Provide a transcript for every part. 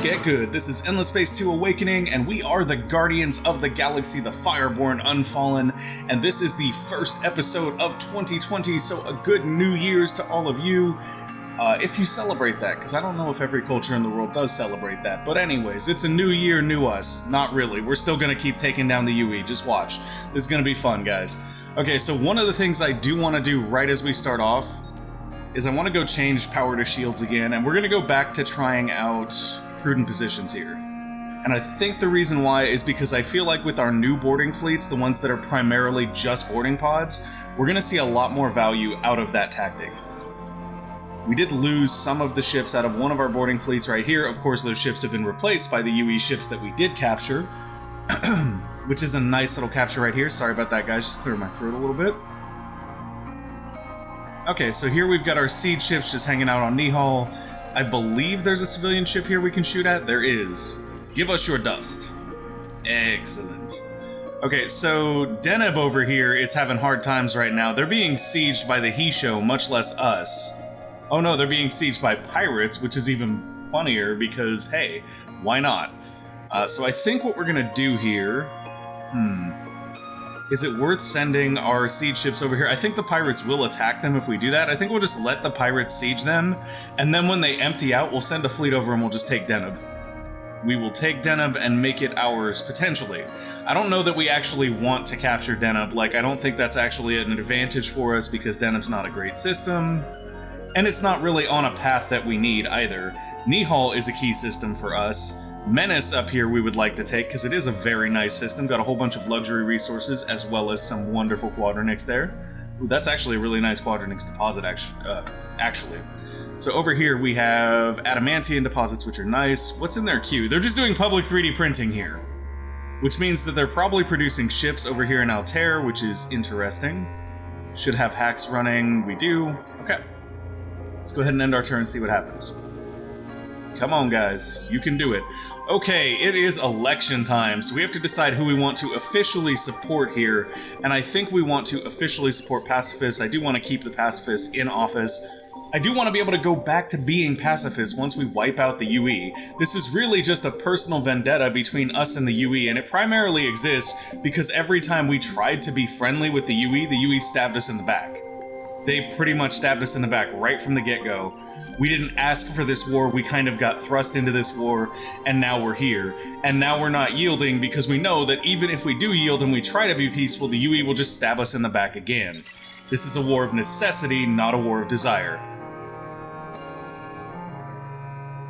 get good. This is Endless Space 2 Awakening, and we are the Guardians of the Galaxy, the Fireborn Unfallen, and this is the first episode of 2020, so a good New Year's to all of you, if you celebrate that, because I don't know if every culture in the world does celebrate that, but anyways, it's a new year, new us. Not really. We're still going to keep taking down the UE, just watch. This is going to be fun, guys. Okay, so one of the things I do want to do right as we start off is I want to go change power to shields again, and we're going to go back to trying out prudent positions here. And I think the reason why is because I feel like with our new boarding fleets, the ones that are primarily just boarding pods, we're going to see a lot more value out of that tactic. We did lose some of the ships out of one of our boarding fleets right here. Of course, those ships have been replaced by the UE ships that we did capture, which is a nice little capture right here. Sorry about that, guys. Just clear my throat a little bit. Okay, so here we've got our siege ships just hanging out on Nihal. I believe there's a civilian ship here we can shoot at. There is. Give us your dust. Excellent. Okay, so Deneb over here is having hard times right now. They're being sieged by the He-Show, much less us. Oh no, they're being sieged by pirates, which is even funnier because, hey, why not? So I think what we're gonna do here... Is it worth sending our siege ships over here? I think the pirates will attack them if we do that. I think we'll just let the pirates siege them, and then when they empty out, we'll send a fleet over and we'll just take Deneb. We will take Deneb and make it ours, potentially. I don't know that we actually want to capture Deneb. Like, I don't think that's actually an advantage for us because Deneb's not a great system, and it's not really on a path that we need either. Nihal is a key system for us. Menace up here we would like to take because it is a very nice system. Got a whole bunch of luxury resources as well as some wonderful quadronics there. Ooh, that's actually a really nice quadronics deposit actually. So over here we have adamantium deposits, which are nice. What's in their queue? They're just doing public 3D printing here, which means that they're probably producing ships over here in Altair, which is interesting. Should have hacks running. We do. Okay. Let's go ahead and end our turn and see what happens. Come on, guys. You can do it. Okay, it is election time, so we have to decide who we want to officially support here, and I think we want to officially support pacifists. I do want to keep the pacifists in office. I do want to be able to go back to being pacifists once we wipe out the UE. This is really just a personal vendetta between us and the UE, and it primarily exists because every time we tried to be friendly with the UE stabbed us in the back. They pretty much stabbed us in the back right from the get-go. We didn't ask for this war, we kind of got thrust into this war, and now we're here. And now we're not yielding because we know that even if we do yield and we try to be peaceful, the UE will just stab us in the back again. This is a war of necessity, not a war of desire.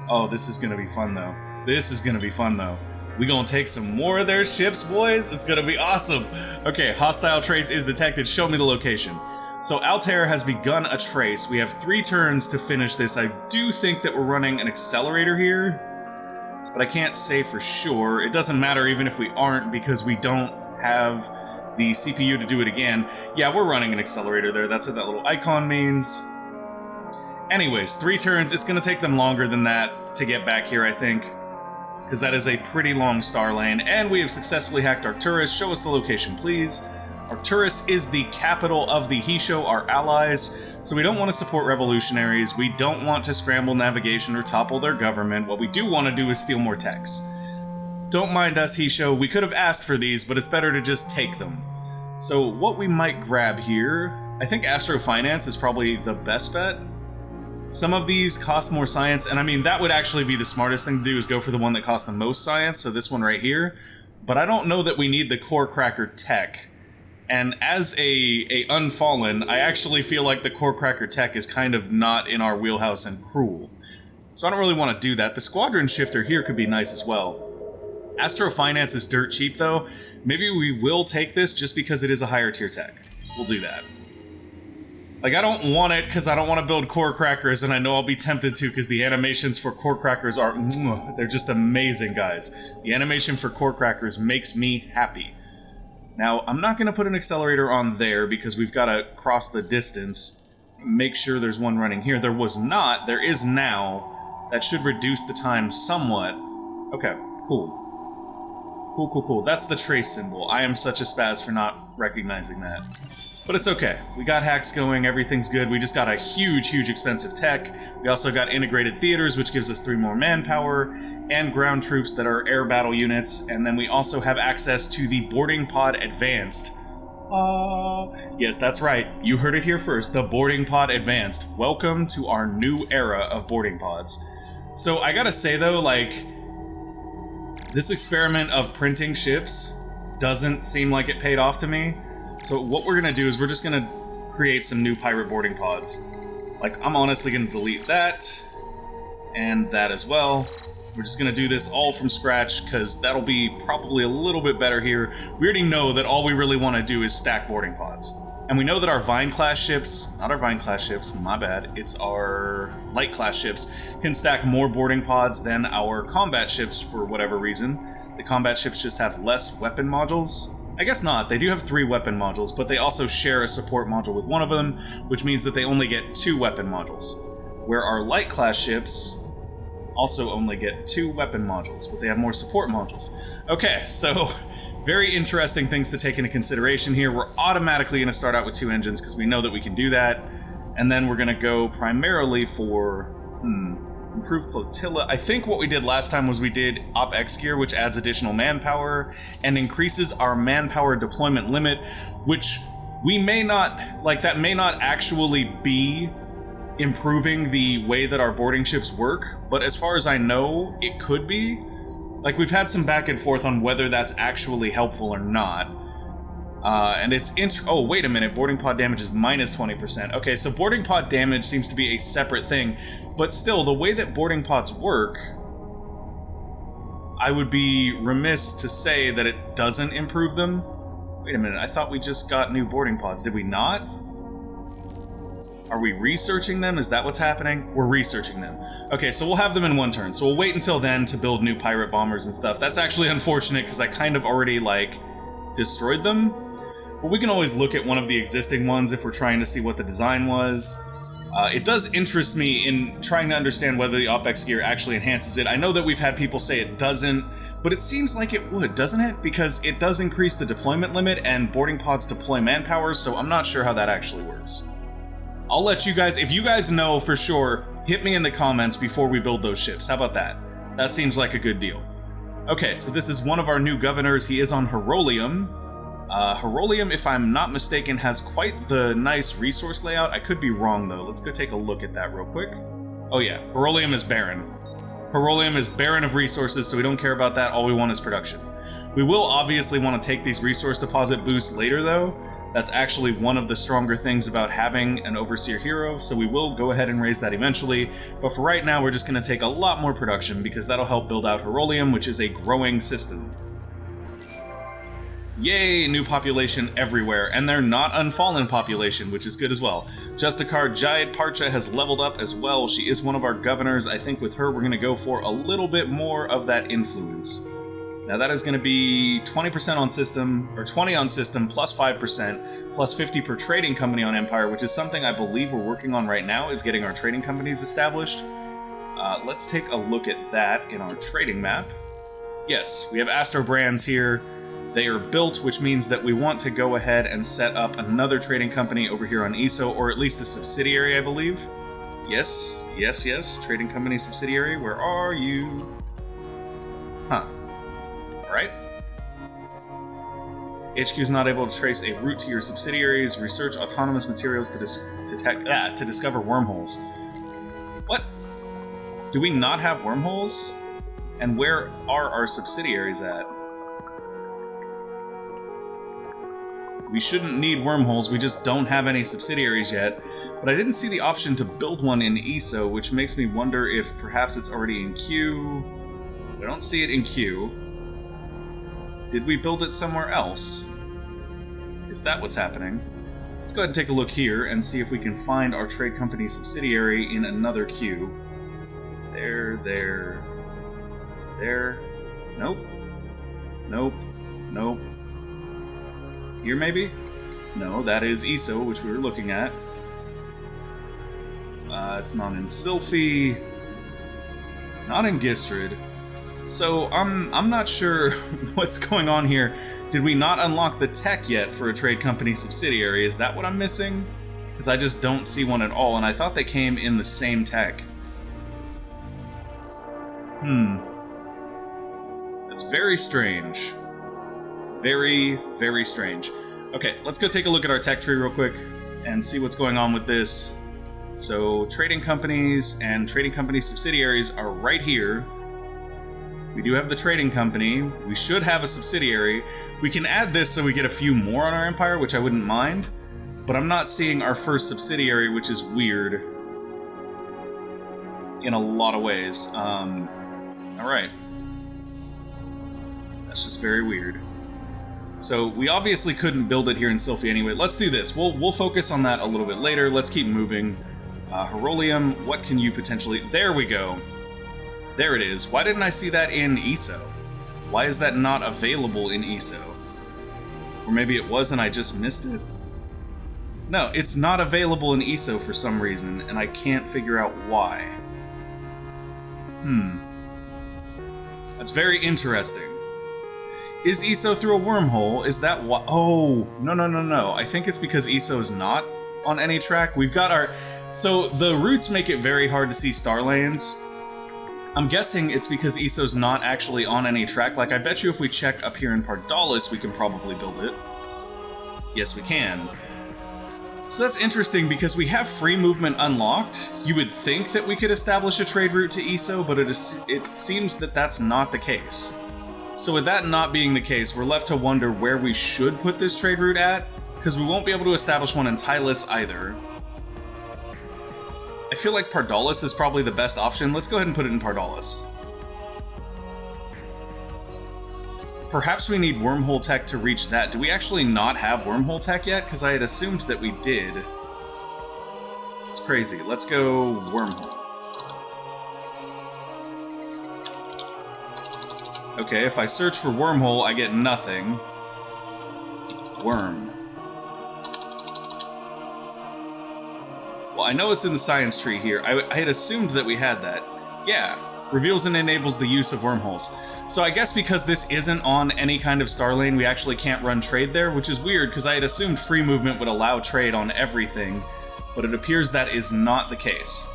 Oh, this is gonna be fun though. This is gonna be fun though. We gonna take some more of their ships, boys? It's gonna be awesome! Okay, hostile trace is detected. Show me the location. So Altair has begun a trace. We have 3 turns to finish this. I do think that we're running an accelerator here, but I can't say for sure. It doesn't matter even if we aren't because we don't have the CPU to do it again. Yeah, we're running an accelerator there. That's what that little icon means. Anyways, 3 turns. It's going to take them longer than that to get back here, I think, because that is a pretty long star lane. And we have successfully hacked Arcturus. Show us the location, please. Arcturus is the capital of the He-Show, our allies, so we don't want to support revolutionaries, we don't want to scramble navigation or topple their government. What we do want to do is steal more techs. Don't mind us, He-Show, we could have asked for these, but it's better to just take them. So what we might grab here, I think Astrofinance is probably the best bet. Some of these cost more science, and I mean, that would actually be the smartest thing to do, is go for the one that costs the most science, so this one right here. But I don't know that we need the core cracker tech. And as a Unfallen, I actually feel like the core cracker tech is kind of not in our wheelhouse and cruel. So I don't really want to do that. The squadron shifter here could be nice as well. Astrofinance is dirt cheap though. Maybe we will take this just because it is a higher tier tech. We'll do that. Like, I don't want it because I don't want to build core crackers, and I know I'll be tempted to because the animations for core crackers are... they're just amazing, guys. The animation for core crackers makes me happy. Now, I'm not going to put an accelerator on there because we've got to cross the distance. Make sure there's one running here. There was not. There is now. That should reduce the time somewhat. Okay, cool. Cool. That's the trace symbol. I am such a spaz for not recognizing that. But it's okay. We got hacks going, everything's good. We just got a huge, huge expensive tech. We also got integrated theaters, which gives us 3 more manpower, and ground troops that are air battle units, and then we also have access to the boarding pod advanced. Yes, that's right. You heard it here first. The boarding pod advanced. Welcome to our new era of boarding pods. So I gotta say though, like, this experiment of printing ships doesn't seem like it paid off to me. So what we're gonna do is we're just gonna create some new pirate boarding pods. Like, I'm honestly gonna delete that, and that as well. We're just gonna do this all from scratch, because that'll be probably a little bit better here. We already know that all we really want to do is stack boarding pods. And we know that our Vine-class ships, not our Vine-class ships, my bad, it's our Light-class ships, can stack more boarding pods than our combat ships for whatever reason. The combat ships just have less weapon modules. I guess not, they do have 3 weapon modules, but they also share a support module with one of them, which means that they only get 2 weapon modules. Where our Light-class ships also only get 2 weapon modules, but they have more support modules. Okay, so very interesting things to take into consideration here. We're automatically going to start out with 2 engines because we know that we can do that, and then we're going to go primarily for improved flotilla. I think what we did last time was we did OpEx gear, which adds additional manpower and increases our manpower deployment limit, which we may not, like, that may not actually be improving the way that our boarding ships work, but as far as I know, it could be. Like, we've had some back and forth on whether that's actually helpful or not. And it's oh, wait a minute, boarding pod damage is minus 20%. Okay, so boarding pod damage seems to be a separate thing, but still, the way that boarding pods work, I would be remiss to say that it doesn't improve them. Wait a minute, I thought we just got new boarding pods, did we not? Are we researching them? Is that what's happening? We're researching them. Okay, so we'll have them in one turn. So we'll wait until then to build new pirate bombers and stuff. That's actually unfortunate because I kind of already, like, destroyed them. But we can always look at one of the existing ones if we're trying to see what the design was. It does interest me in trying to understand whether the OpEx gear actually enhances it. I know that we've had people say it doesn't, but it seems like it would, doesn't it? Because it does increase the deployment limit and boarding pods deploy manpower, so I'm not sure how that actually works. I'll let you guys, if you guys know for sure, hit me in the comments before we build those ships. How about that? That seems like a good deal. Okay, so this is one of our new governors. He is on Herolium. Herolium, if I'm not mistaken, has quite the nice resource layout. I could be wrong, though. Let's go take a look at that real quick. Oh yeah, Herolium is barren. Herolium is barren of resources, so we don't care about that. All we want is production. We will obviously want to take these resource deposit boosts later, though. That's actually one of the stronger things about having an Overseer hero, so we will go ahead and raise that eventually. But for right now, we're just going to take a lot more production, because that'll help build out Herolium, which is a growing system. Yay, new population everywhere, and they're not Unfallen population, which is good as well. Justikar Jayed Parcha has leveled up as well. She is one of our governors. I think with her, we're going to go for a little bit more of that influence. Now that is going to be 20% on system, or 20 on system, plus 5%, plus 50 per trading company on Empire, which is something I believe we're working on right now, is getting our trading companies established. Let's take a look at that in our trading map. Yes, we have Astro Brands here. They are built, which means that we want to go ahead and set up another trading company over here on ESO, or at least a subsidiary, I believe. Yes, yes, yes, trading company subsidiary, where are you? Huh. Alright. HQ is not able to trace a route to your subsidiaries. Research autonomous materials to discover wormholes. What? Do we not have wormholes? And where are our subsidiaries at? We shouldn't need wormholes, we just don't have any subsidiaries yet. But I didn't see the option to build one in ESO, which makes me wonder if perhaps it's already in queue. I don't see it in queue. Did we build it somewhere else? Is that what's happening? Let's go ahead and take a look here and see if we can find our trade company subsidiary in another queue. There. Nope. Nope. Here, maybe? No, that is ESO, which we were looking at. It's not in Sylphy. Not in Gistrid. So, I'm not sure what's going on here. Did we not unlock the tech yet for a trade company subsidiary? Is that what I'm missing? Because I just don't see one at all, and I thought they came in the same tech. That's very strange. Very, very strange. Okay, let's go take a look at our tech tree real quick and see what's going on with this. So, trading companies and trading company subsidiaries are right here. We do have the trading company. We should have a subsidiary. We can add this so we get a few more on our empire, which I wouldn't mind. But I'm not seeing our first subsidiary, which is weird. In a lot of ways. Alright. That's just very weird. So, we obviously couldn't build it here in Sylphie anyway. Let's do this. We'll focus on that a little bit later. Let's keep moving. Herolium, what can you potentially... There we go. There it is. Why didn't I see that in ESO? Why is that not available in ESO? Or maybe it was and I just missed it? No, it's not available in ESO for some reason, and I can't figure out why. That's very interesting. Is ESO through a wormhole? Is that why? Oh, no. I think it's because ESO is not on any track. We've got our... So, the routes make it very hard to see star lanes. I'm guessing it's because ESO's not actually on any track. Like, I bet you if we check up here in Pardalis, we can probably build it. Yes, we can. So that's interesting because we have free movement unlocked. You would think that we could establish a trade route to ESO, but it seems that that's not the case. So with that not being the case, we're left to wonder where we should put this trade route at, because we won't be able to establish one in Tylus either. I feel like Pardalis is probably the best option. Let's go ahead and put it in Pardalis. Perhaps we need wormhole tech to reach that. Do we actually not have wormhole tech yet? Because I had assumed that we did. It's crazy. Let's go wormhole. Okay, if I search for wormhole, I get nothing. Worm. Well, I know it's in the science tree here. I had assumed that we had that. Yeah. Reveals and enables the use of wormholes. So I guess because this isn't on any kind of star lane, we actually can't run trade there, which is weird because I had assumed free movement would allow trade on everything, but it appears that is not the case.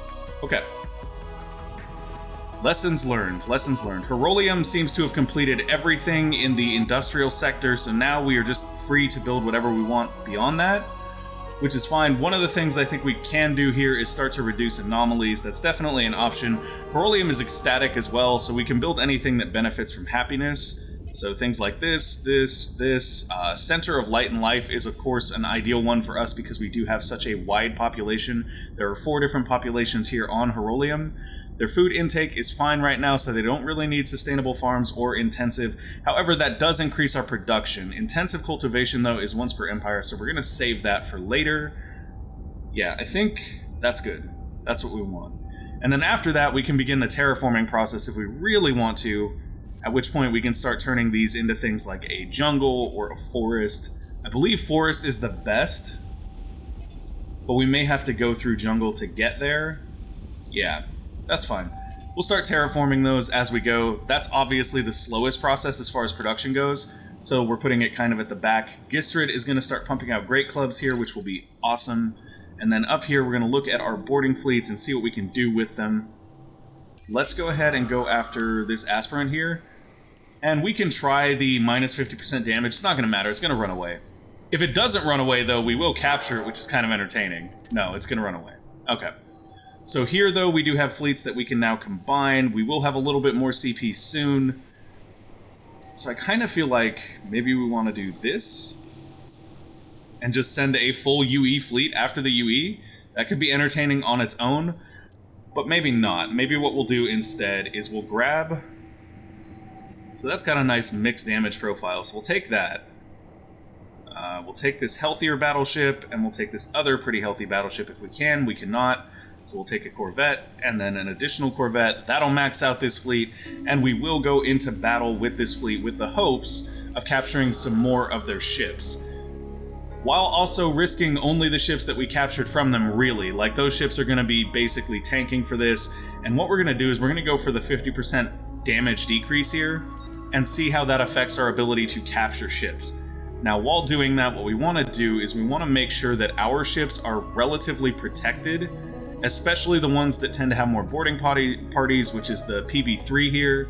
Okay. Lessons learned. Lessons learned. Herolium seems to have completed everything in the industrial sector, so now we are just free to build whatever we want beyond that, which is fine. One of the things I think we can do here is start to reduce anomalies. That's definitely an option. Herolium is ecstatic as well, so we can build anything that benefits from happiness. So things like this. Center of Light and Life is, of course, an ideal one for us because we do have such a wide population. There are 4 different populations here on Herolium. Their food intake is fine right now, so they don't really need sustainable farms or intensive. However, that does increase our production. Intensive cultivation, though, is once per empire, so we're going to save that for later. Yeah, I think that's good. That's what we want. And then after that, we can begin the terraforming process if we really want to, at which point we can start turning these into things like a jungle or a forest. I believe forest is the best, but we may have to go through jungle to get there. Yeah. That's fine. We'll start terraforming those as we go. That's obviously the slowest process as far as production goes, so we're putting it kind of at the back. Gistrid is going to start pumping out great clubs here, which will be awesome. And then up here, we're going to look at our boarding fleets and see what we can do with them. Let's go ahead and go after this aspirant here. And we can try the minus 50% damage. It's not going to matter. It's going to run away. If it doesn't run away, though, we will capture it, which is kind of entertaining. No, it's going to run away. Okay. So here, though, we do have fleets that we can now combine. We will have a little bit more CP soon. So I kind of feel like maybe we want to do this and just send a full UE fleet after the UE. That could be entertaining on its own, but maybe not. Maybe what we'll do instead is we'll grab... So that's got a nice mixed damage profile, so we'll take that. We'll take this healthier battleship, and we'll take this other pretty healthy battleship if we can. We cannot. So we'll take a Corvette, and then an additional Corvette. That'll max out this fleet, and we will go into battle with this fleet with the hopes of capturing some more of their ships. While also risking only the ships that we captured from them, really. Like, those ships are going to be basically tanking for this, and what we're going to do is we're going to go for the 50% damage decrease here. and see how that affects our ability to capture ships. Now, while doing that, what we want to do is we want to make sure that our ships are relatively protected, especially the ones that tend to have more boarding parties, which is the PB3 here.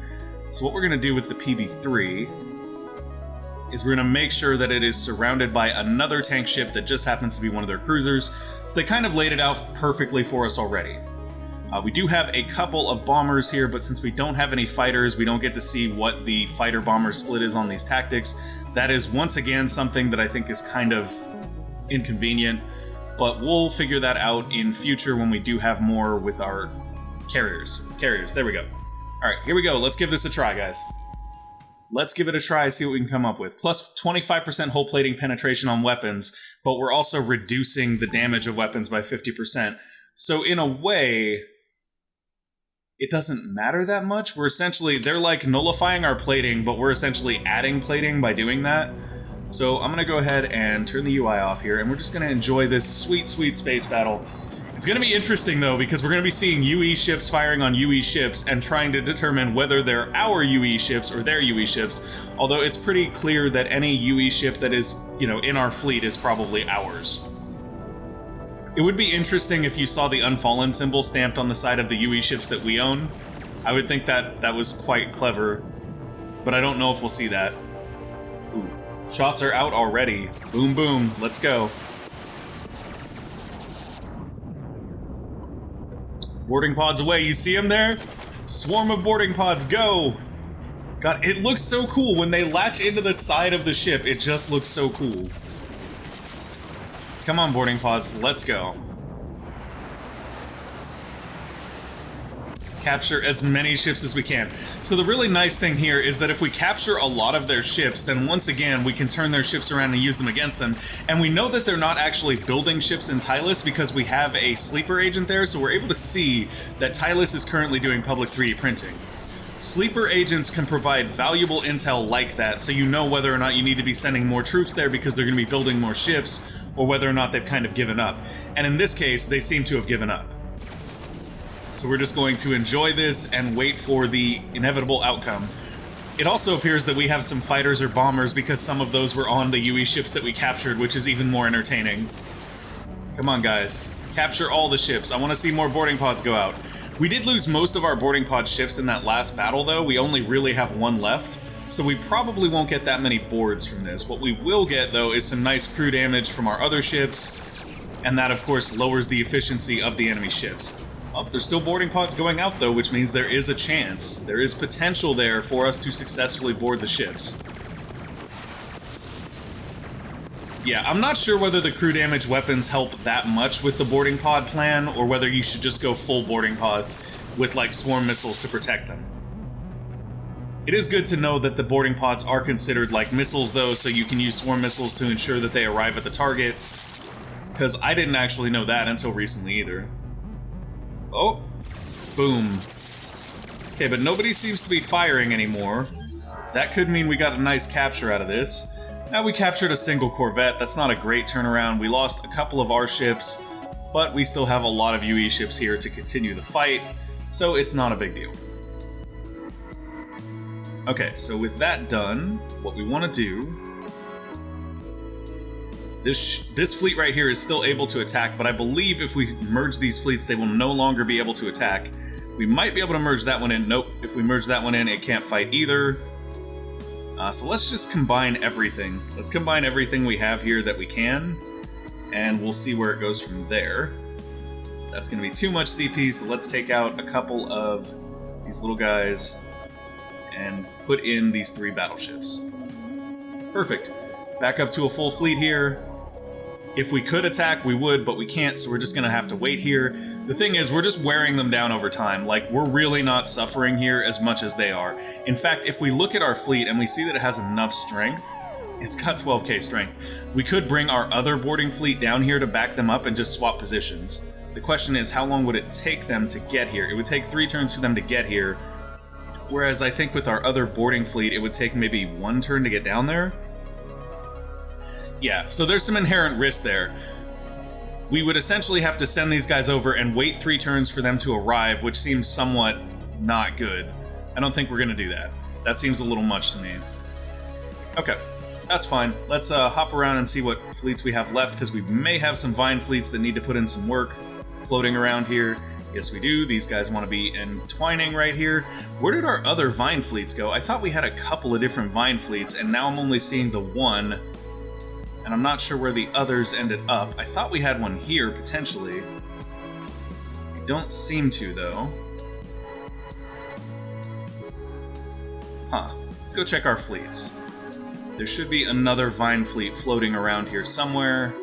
So what we're going to do with the PB3 is we're going to make sure that it is surrounded by another tank ship that just happens to be one of their cruisers. So they kind of laid it out perfectly for us already. We do have a couple of bombers here, but since we don't have any fighters, we don't get to see what the fighter-bomber split is on these tactics. That is, once again, something that I think is kind of inconvenient, but we'll figure that out in future when we do have more with our carriers. There we go. Alright, here we go. Let's give this a try, guys. Let's give it a try, see what we can come up with. Plus 25% hull plating penetration on weapons, but we're also reducing the damage of weapons by 50%. So in a way, it doesn't matter that much. They're like nullifying our plating, but we're essentially adding plating by doing that. So I'm gonna go ahead and turn the UI off here, and we're just gonna enjoy this sweet, sweet space battle. It's gonna be interesting though, because we're gonna be seeing UE ships firing on UE ships and trying to determine whether they're our UE ships or their UE ships, although it's pretty clear that any UE ship that is, in our fleet is probably ours. It would be interesting if you saw the Unfallen symbol stamped on the side of the UE ships that we own. I would think that was quite clever, but I don't know if we'll see that. Ooh, shots are out already. Boom, boom, let's go. Boarding pods away, you see them there? Swarm of boarding pods, go! God, it looks so cool. When they latch into the side of the ship, it just looks so cool. Come on, boarding pods, let's go. Capture as many ships as we can. So the really nice thing here is that if we capture a lot of their ships, then once again, we can turn their ships around and use them against them. And we know that they're not actually building ships in Tylus because we have a sleeper agent there, so we're able to see that Tylus is currently doing public 3D printing. Sleeper agents can provide valuable intel like that, so you know whether or not you need to be sending more troops there because they're going to be building more ships, or whether or not they've kind of given up. And in this case, they seem to have given up. So we're just going to enjoy this and wait for the inevitable outcome. It also appears that we have some fighters or bombers because some of those were on the UE ships that we captured, which is even more entertaining. Come on, guys. Capture all the ships. I want to see more boarding pods go out. We did lose most of our boarding pod ships in that last battle, though. We only really have one left, so we probably won't get that many boards from this. What we will get, though, is some nice crew damage from our other ships, and that, of course, lowers the efficiency of the enemy ships. Oh, there's still boarding pods going out, though, which means there is a chance. There is potential there for us to successfully board the ships. Yeah, I'm not sure whether the crew damage weapons help that much with the boarding pod plan, or whether you should just go full boarding pods with, like, swarm missiles to protect them. It is good to know that the boarding pods are considered like missiles, though, so you can use swarm missiles to ensure that they arrive at the target. Because I didn't actually know that until recently, either. Oh, boom. Okay, but nobody seems to be firing anymore. That could mean we got a nice capture out of this. Now we captured a single corvette. That's not a great turnaround. We lost a couple of our ships, but we still have a lot of UE ships here to continue the fight, so it's not a big deal. Okay, so with that done, what we want to do... This fleet right here is still able to attack, but I believe if we merge these fleets, they will no longer be able to attack. We might be able to merge that one in. Nope. If we merge that one in, it can't fight either. So let's just combine everything. Let's combine everything we have here that we can, and we'll see where it goes from there. That's going to be too much CP, so let's take out a couple of these little guys and put in these 3 battleships. Perfect. Back up to a full fleet here. If we could attack, we would, but we can't, so we're just gonna have to wait here. The thing is, we're just wearing them down over time. Like, we're really not suffering here as much as they are. In fact, if we look at our fleet and we see that it has enough strength, it's got 12k strength, we could bring our other boarding fleet down here to back them up and just swap positions. The question is, how long would it take them to get here? It would take 3 turns for them to get here, whereas I think with our other boarding fleet, it would take maybe 1 turn to get down there. Yeah, so there's some inherent risk there. We would essentially have to send these guys over and wait 3 turns for them to arrive, which seems somewhat not good. I don't think we're going to do that. That seems a little much to me. Okay, that's fine. Let's hop around and see what fleets we have left, because we may have some Vine fleets that need to put in some work floating around here. Yes, we do. These guys want to be entwining right here. Where did our other Vine fleets go? I thought we had a couple of different Vine fleets, and now I'm only seeing the one, and I'm not sure where the others ended up. I thought we had one here, potentially. I don't seem to, though. Huh. Let's go check our fleets. There should be another Vine fleet floating around here somewhere.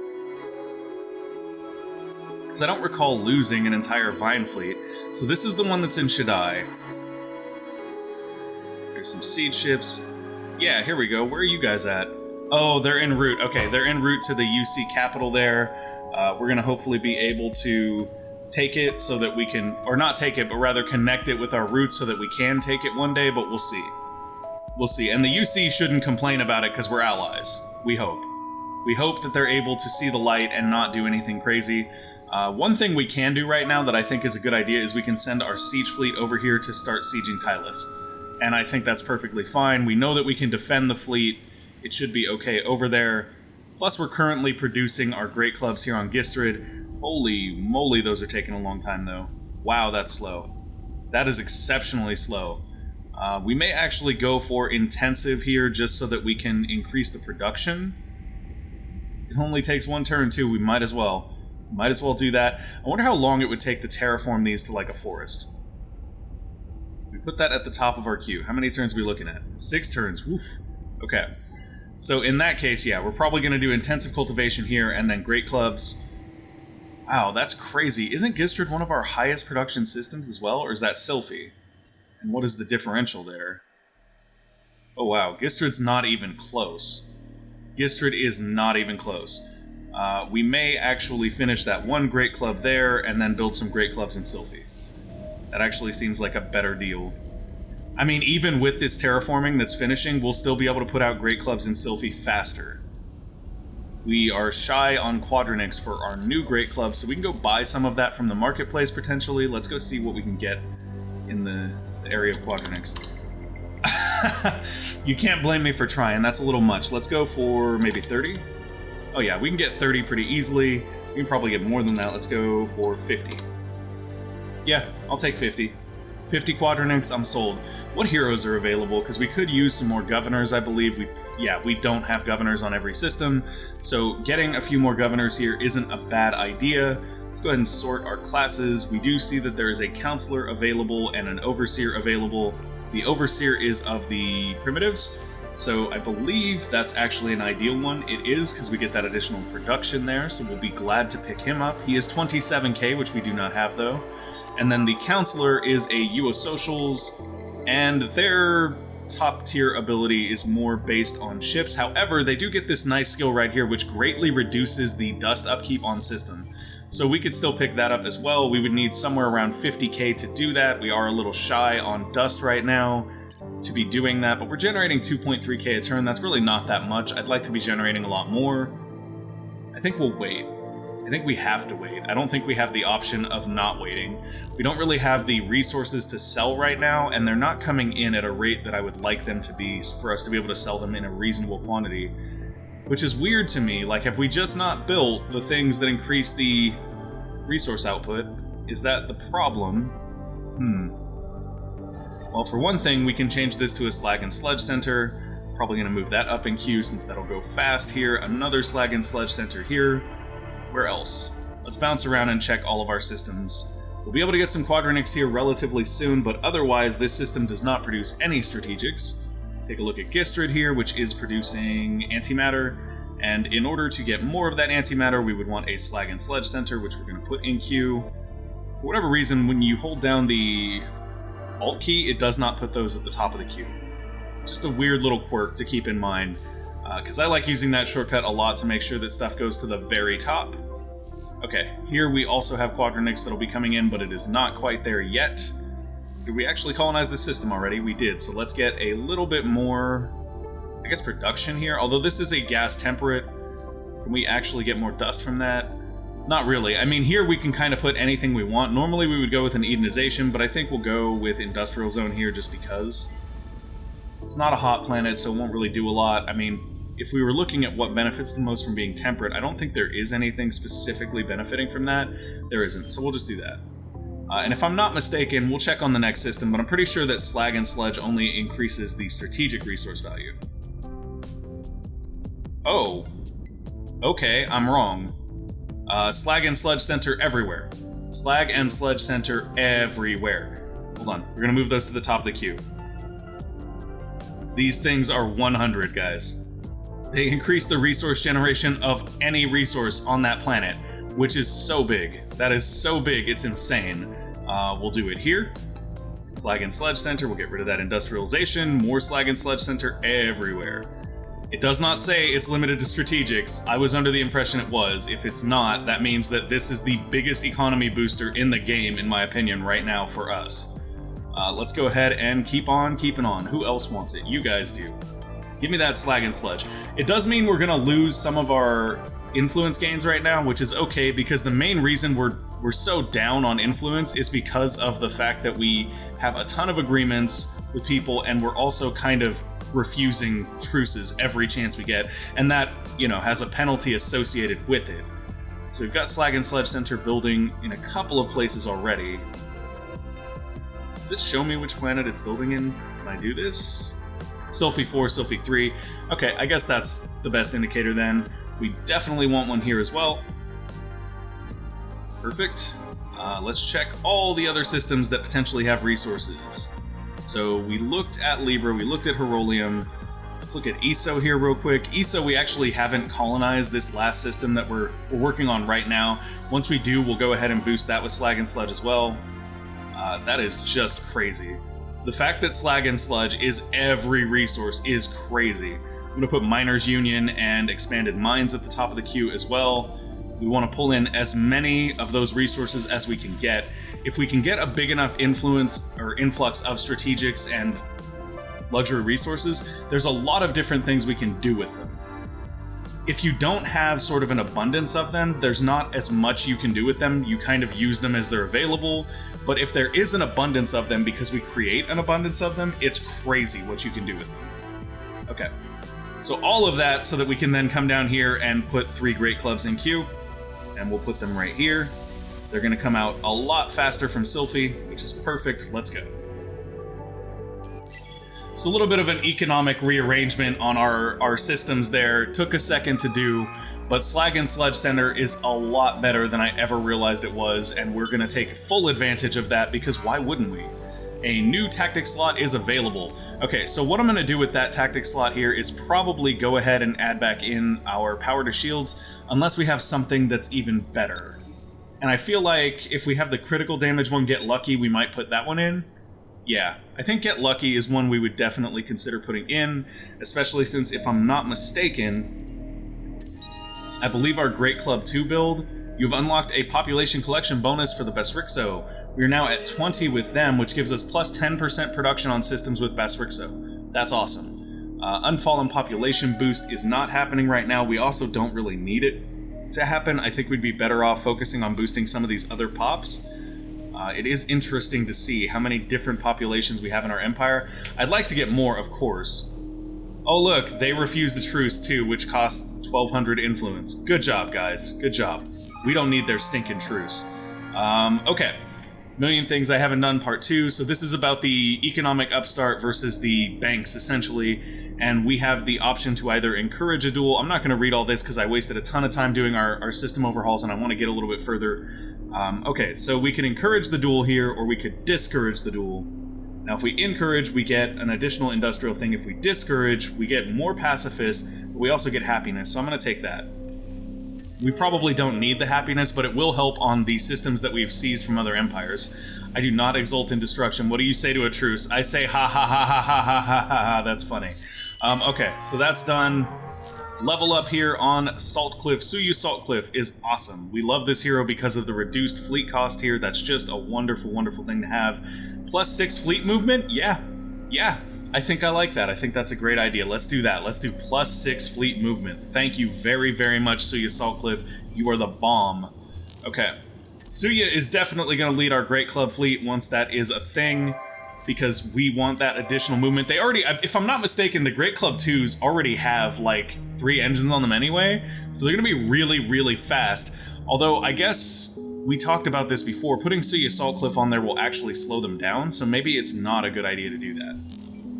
Because I don't recall losing an entire Vine fleet. So this is the one that's in Shaddai. There's some siege ships. Yeah, here we go. Where are you guys at? Oh, they're en route. Okay, they're en route to the UC capital there. We're going to hopefully be able to take it so that we can... Or not take it, but rather connect it with our routes so that we can take it one day, but we'll see. We'll see. And the UC shouldn't complain about it because we're allies. We hope. We hope that they're able to see the light and not do anything crazy. One thing we can do right now that I think is a good idea is we can send our siege fleet over here to start sieging Tylus. And I think that's perfectly fine. We know that we can defend the fleet. It should be okay over there. Plus, we're currently producing our great clubs here on Gistrid. Holy moly, those are taking a long time, though. Wow, that's slow. That is exceptionally slow. We may actually go for intensive here just so that we can increase the production. It only takes one turn, too. We might as well. Might as well do that. I wonder how long it would take to terraform these to, like, a forest. If we put that at the top of our queue, how many turns are we looking at? 6 turns. Woof. Okay. So in that case, yeah, we're probably going to do intensive cultivation here and then great clubs. Wow, that's crazy. Isn't Gistrid one of our highest production systems as well, or is that Sylphy? And what is the differential there? Oh wow, Gistrid's not even close. Gistrid is not even close. We may actually finish that one great club there and then build some great clubs in Sylphy. That actually seems like a better deal. I mean, even with this terraforming that's finishing, we'll still be able to put out great clubs in Sylphy faster. We are shy on Quadranix for our new great club, so we can go buy some of that from the marketplace potentially. Let's go see what we can get in the area of Quadranix. You can't blame me for trying, that's a little much. Let's go for maybe 30? Oh yeah, we can get 30 pretty easily. We can probably get more than that. Let's go for 50. Yeah, I'll take 50. 50 Quadranix, I'm sold. What heroes are available? Because we could use some more governors, I believe. We don't have governors on every system, so getting a few more governors here isn't a bad idea. Let's go ahead and sort our classes. We do see that there is a counselor available and an overseer available. The overseer is of the primitives, so I believe that's actually an ideal one. It is, because we get that additional production there, so we'll be glad to pick him up. He is 27k, which we do not have, though. And then the counselor is a US Socials, and their top tier ability is more based on ships. However, they do get this nice skill right here, which greatly reduces the dust upkeep on system. So we could still pick that up as well. We would need somewhere around 50k to do that. We are a little shy on dust right now to be doing that, but we're generating 2.3k a turn. That's really not that much. I'd like to be generating a lot more. I think we'll wait. I think we have to wait. I don't think we have the option of not waiting. We don't really have the resources to sell right now, and they're not coming in at a rate that I would like them to be for us to be able to sell them in a reasonable quantity. Which is weird to me. Like, have we just not built the things that increase the resource output? Is that the problem? Well, for one thing, we can change this to a Slag and Sledge Center. Probably going to move that up in queue since that'll go fast here. Another Slag and Sledge Center here. Where else? Let's bounce around and check all of our systems. We'll be able to get some Quadranix here relatively soon, but otherwise this system does not produce any strategics. Take a look at Gistrid here, which is producing antimatter, and in order to get more of that antimatter, we would want a Slag and Sledge Center, which we're going to put in queue. For whatever reason, when you hold down the Alt key, it does not put those at the top of the queue. Just a weird little quirk to keep in mind. Because I like using that shortcut a lot to make sure that stuff goes to the very top. Okay, here we also have Quadranix that'll be coming in, but it is not quite there yet. Did we actually colonize the system already? We did, so let's get a little bit more, I guess, production here. Although this is a gas temperate, can we actually get more dust from that? Not really. I mean, here we can kind of put anything we want. Normally we would go with an Edenization, but I think we'll go with Industrial Zone here just because. It's not a hot planet, so it won't really do a lot. I mean, if we were looking at what benefits the most from being temperate, I don't think there is anything specifically benefiting from that. There isn't, so we'll just do that. And if I'm not mistaken, we'll check on the next system, but I'm pretty sure that slag and sludge only increases the strategic resource value. Oh. Okay, I'm wrong. Slag and sludge center everywhere. Slag and sludge center everywhere. Hold on, we're gonna move those to the top of the queue. These things are 100, guys. They increase the resource generation of any resource on that planet, which is so big. That is so big, it's insane. We'll do it here. Slag and sludge center, we'll get rid of that industrialization. More slag and sludge center everywhere. It does not say it's limited to strategics. I was under the impression it was. If it's not, that means that this is the biggest economy booster in the game, in my opinion, right now for us. Let's go ahead and keep on keeping on. Who else wants it? You guys do. Give me that slag and sludge. It does mean we're gonna lose some of our influence gains right now, which is okay, because the main reason we're so down on influence is because of the fact that we have a ton of agreements with people, and we're also kind of refusing truces every chance we get, and that, you know, has a penalty associated with it. So we've got slag and sludge center building in a couple of places already. Does it show me which planet it's building in when I do this? Sylphy 4, Sylphy 3. Okay, I guess that's the best indicator then. We definitely want one here as well. Perfect. Let's check all the other systems that potentially have resources. So we looked at Libra, we looked at Herolium. Let's look at ESO here real quick. ESO, we actually haven't colonized this last system that we're working on right now. Once we do, we'll go ahead and boost that with slag and sludge as well. That is just crazy. The fact that slag and sludge is every resource is crazy. I'm going to put Miners Union and Expanded Mines at the top of the queue as well. We want to pull in as many of those resources as we can get. If we can get a big enough influence or influx of strategics and luxury resources, there's a lot of different things we can do with them. If you don't have sort of an abundance of them, there's not as much you can do with them. You kind of use them as they're available. But if there is an abundance of them because we create an abundance of them, it's crazy what you can do with them. Okay. So all of that so that we can then come down here and put 3 great clubs in queue. And we'll put them right here. They're going to come out a lot faster from Sylphy, which is perfect. Let's go. So a little bit of an economic rearrangement on our systems there. Took a second to do, but Slag and Sludge Center is a lot better than I ever realized it was, and we're going to take full advantage of that because why wouldn't we? A new tactic slot is available. Okay, so what I'm going to do with that tactic slot here is probably go ahead and add back in our power to shields, unless we have something that's even better. And I feel like if we have the critical damage one, Get Lucky, we might put that one in. Yeah, I think Get Lucky is one we would definitely consider putting in, especially since, if I'm not mistaken, I believe our Great Club 2 build, you've unlocked a population collection bonus for the Basrixo. We're now at 20 with them, which gives us plus 10% production on systems with Basrixo. That's awesome. Unfallen population boost is not happening right now. We also don't really need it to happen. I think we'd be better off focusing on boosting some of these other pops. It is interesting to see how many different populations we have in our empire. I'd like to get more, of course. Oh look, they refused the truce too, which costs 1200 influence. Good job, guys. Good job. We don't need their stinking truce. Okay. Million Things I Haven't Done Part 2. So this is about the economic upstart versus the banks, essentially. And we have the option to either encourage a duel. I'm not going to read all this because I wasted a ton of time doing our system overhauls and I want to get a little bit further. Okay, so we can encourage the duel here, or we could discourage the duel. Now, if we encourage, we get an additional industrial thing. If we discourage, we get more pacifists, but we also get happiness. So I'm going to take that. We probably don't need the happiness, but it will help on the systems that we've seized from other empires. I do not exult in destruction. What do you say to a truce? I say ha ha ha ha ha ha ha ha ha. That's funny. Okay, so that's done. Level up here on Salt Cliff. Suyu Salt Cliff is awesome. We love this hero because of the reduced fleet cost here. That's just a wonderful, wonderful thing to have. Plus 6 fleet movement? Yeah. I think I like that. I think that's a great idea. Let's do that. Let's do plus 6 fleet movement. Thank you very, very much, Suya Saltcliffe. You are the bomb. Okay. Suya is definitely going to lead our Great Club fleet once that is a thing. because we want that additional movement. They already, if I'm not mistaken, the Great Club 2s already have like 3 engines on them anyway, so they're gonna be really, really fast. Although I guess we talked about this before, putting Sea Salt Cliff on there will actually slow them down, so maybe it's not a good idea to do that.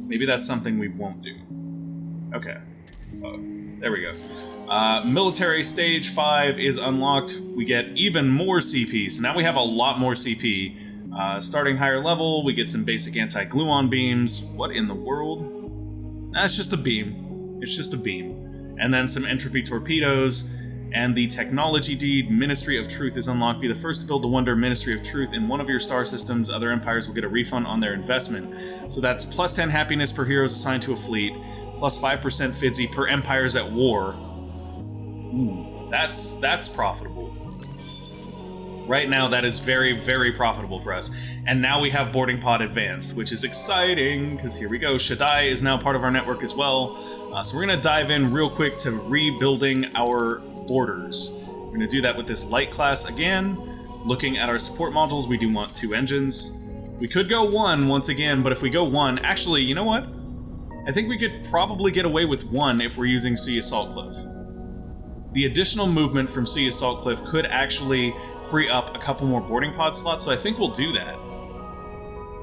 Maybe that's something we won't do. Okay. Oh, there we go. Military Stage 5 is unlocked. We get even more CP, so now we have a lot more CP. Starting higher level, we get some basic anti-gluon beams. What in the world? It's just a beam. It's just a beam. And then some entropy torpedoes. And the technology deed, Ministry of Truth, is unlocked. Be the first to build the wonder Ministry of Truth in one of your star systems. Other empires will get a refund on their investment. So that's plus 10 happiness per heroes assigned to a fleet, plus 5% Fidzy per empires at war. Ooh, that's profitable. Right now, that is very, very profitable for us. And now we have Boarding Pod Advanced, which is exciting, because here we go. Shaddai is now part of our network as well. So we're going to dive in real quick to rebuilding our borders. We're going to do that with this light class again. Looking at our support modules, we do want 2 engines. We could go 1 once again, but if we go 1... Actually, you know what? I think we could probably get away with 1 if we're using Sea Salt Cliff. The additional movement from Sea Salt Cliff could actually free up a couple more boarding pod slots, so I think we'll do that.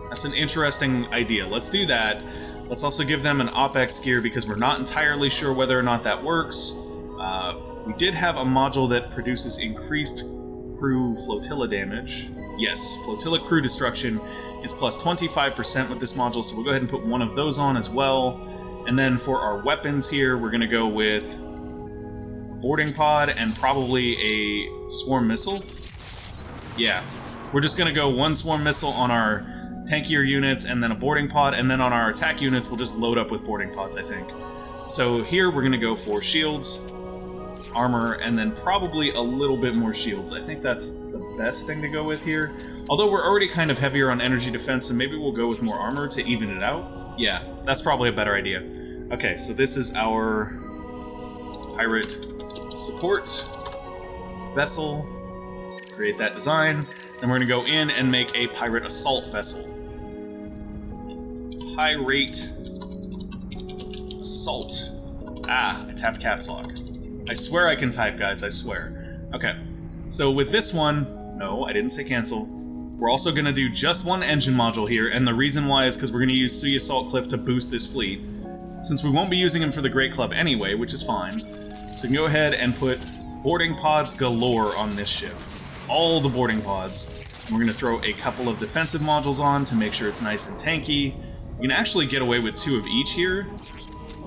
That's an interesting idea. Let's do that. Let's also give them an OpEx gear because we're not entirely sure whether or not that works. We did have a module that produces increased crew flotilla damage. Yes, flotilla crew destruction is plus 25% with this module, so we'll go ahead and put one of those on as well. And then for our weapons here, we're going to go with boarding pod and probably a swarm missile. Yeah, we're just going to go 1 swarm missile on our tankier units and then a boarding pod, and then on our attack units we'll just load up with boarding pods, I think. So here we're going to go for shields, armor, and then probably a little bit more shields. I think that's the best thing to go with here. Although we're already kind of heavier on energy defense, so maybe we'll go with more armor to even it out. Yeah, that's probably a better idea. Okay, so this is our pirate support vessel. Create that design. Then we're going to go in and make a pirate assault vessel. Pirate assault. Ah, I tapped caps lock. I swear I can type, guys, I swear. Okay, so with this one, no, I didn't say cancel. We're also going to do just 1 engine module here, and the reason why is because we're going to use Sea Salt Cliff to boost this fleet. Since we won't be using him for the Great Club anyway, which is fine. So we can go ahead and put boarding pods galore on this ship. All the boarding pods. And we're going to throw a couple of defensive modules on to make sure it's nice and tanky. We can actually get away with 2 of each here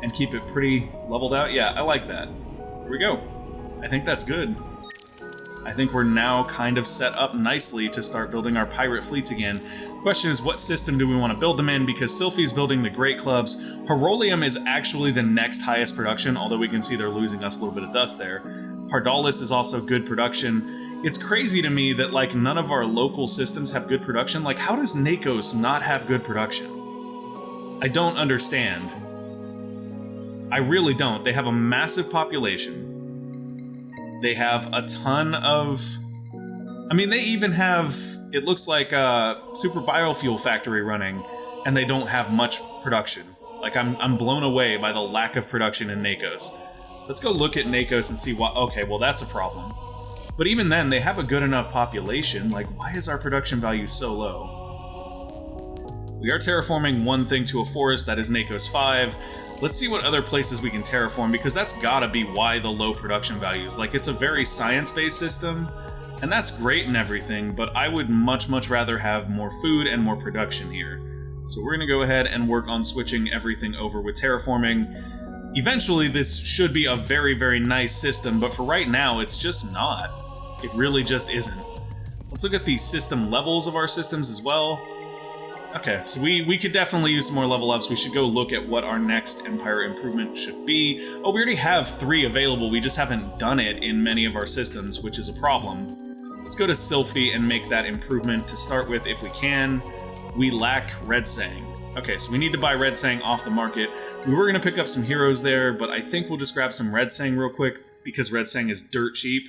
and keep it pretty leveled out. Yeah, I like that. Here we go. I think that's good. I think we're now kind of set up nicely to start building our pirate fleets again. The question is, what system do we want to build them in? Because Sylphie's building the Great Clubs. Herolium is actually the next highest production, although we can see they're losing us a little bit of dust there. Pardalis is also good production. It's crazy to me that, like, none of our local systems have good production. Like, how does Nakos not have good production? I don't understand. I really don't. They have a massive population. They have a ton of... I mean, they even have, it looks like a super biofuel factory running, and they don't have much production. Like, I'm blown away by the lack of production in Nakos. Let's go look at Nakos and see what... Okay, well, that's a problem. But even then, they have a good enough population. Like, why is our production value so low? We are terraforming one thing to a forest, that is Nakos 5. Let's see what other places we can terraform, because that's gotta be why the low production values. Like, it's a very science-based system, and that's great and everything, but I would much, much rather have more food and more production here. So we're gonna go ahead and work on switching everything over with terraforming. Eventually, this should be a very, very nice system, but for right now, it's just not. It really just isn't. Let's look at the system levels of our systems as well. Okay, so we could definitely use some more level ups. We should go look at what our next Empire improvement should be. Oh, we already have 3 available. We just haven't done it in many of our systems, which is a problem. Let's go to Sylphie and make that improvement to start with if we can. We lack Red Sang. Okay, so we need to buy Red Sang off the market. We were going to pick up some heroes there, but I think we'll just grab some Red Sang real quick because Red Sang is dirt cheap.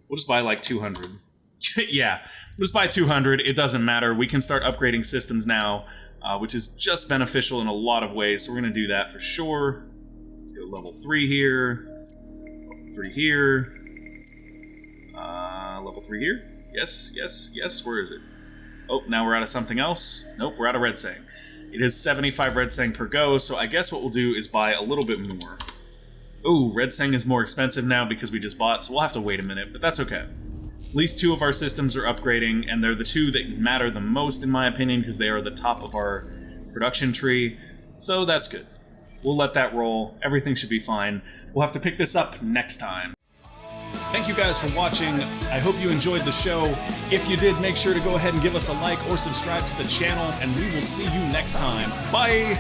We'll just buy like 200. Yeah, we'll just buy 200. It doesn't matter. We can start upgrading systems now. which is just beneficial in a lot of ways, so we're going to do that for sure. Let's go level 3 here, level 3 here, level 3 here. Yes, yes, yes, where is it? Oh, now we're out of something else. Nope, we're out of red sang. It is 75 red sang per go, so I guess what we'll do is buy a little bit more. Ooh, red sang is more expensive now because we just bought, so we'll have to wait a minute, but that's okay. At least 2 of our systems are upgrading, and they're the 2 that matter the most in my opinion because they are the top of our production tree, so that's good. We'll let that roll. Everything should be fine. We'll have to pick this up next time. Thank you guys for watching. I hope you enjoyed the show. If you did, make sure to go ahead and give us a like or subscribe to the channel, and we will see you next time. Bye!